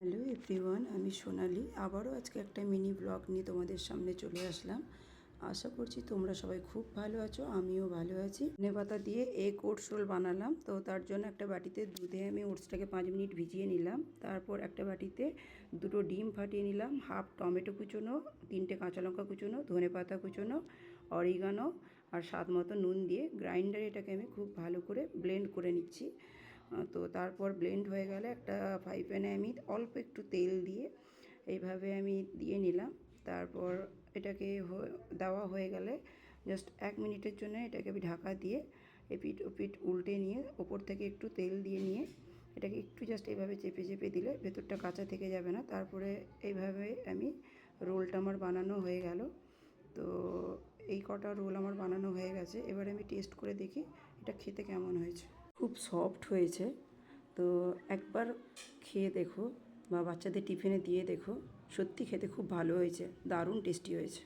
Hello everyone, আমি সোনালি। আবারও আজকে একটা মিনি ব্লগ নিয়ে তোমাদের সামনে চলে আসলাম। আশা করছি তোমরা সবাই খুব ভালো আছো, আমিও ভালো আছি। ধনেপাতা দিয়ে এগ ওটস রোল বানালাম। তো তার জন্য একটা বাটিতে দুধে আমি ওটসটাকে 5 মিনিট ভিজিয়ে নিলাম। তারপর একটা বাটিতে দুটো ডিম ফাটিয়ে নিলাম, হাফ টমেটো কুচোনো, 3টে কাঁচা লঙ্কা কুচোনো, ধনেপাতা কুচোনো, অরিগানো আর স্বাদ মতো নুন দিয়ে গ্রাইন্ডারে এটাকে আমি খুব ভালো করে ব্লেন্ড করে নিচ্ছি। তো তারপর ব্লেন্ড হয়ে গেলে একটা ফ্রাই প্যানে আমি অল্প একটু তেল দিয়ে এইভাবে আমি দিয়ে নিলাম। তারপর এটাকে দেওয়া হয়ে গেলে জাস্ট 1 মিনিটের জন্য এটাকে আমি ঢাকা দিয়ে এপিট ওপিট উল্টে নিয়ে ওপর থেকে একটু তেল দিয়ে নিয়ে এটাকে একটু জাস্ট এইভাবে চেপে চেপে দিলে ভেতরটা কাঁচা থেকে যাবে না। তারপরে এইভাবে আমি রোলটা আমার বানানো হয়ে গেল। তো এই কটা রোল আমার বানানো হয়ে গেছে। এবার আমি টেস্ট করে দেখি এটা খেতে কেমন হয়েছে। খুব সফট হয়েছে। তো একবার খেয়ে দেখো বা বাচ্চাদের টিফিনে দিয়ে দেখো, সত্যি খেতে খুব ভালো হয়েছে, দারুণ টেস্টি হয়েছে।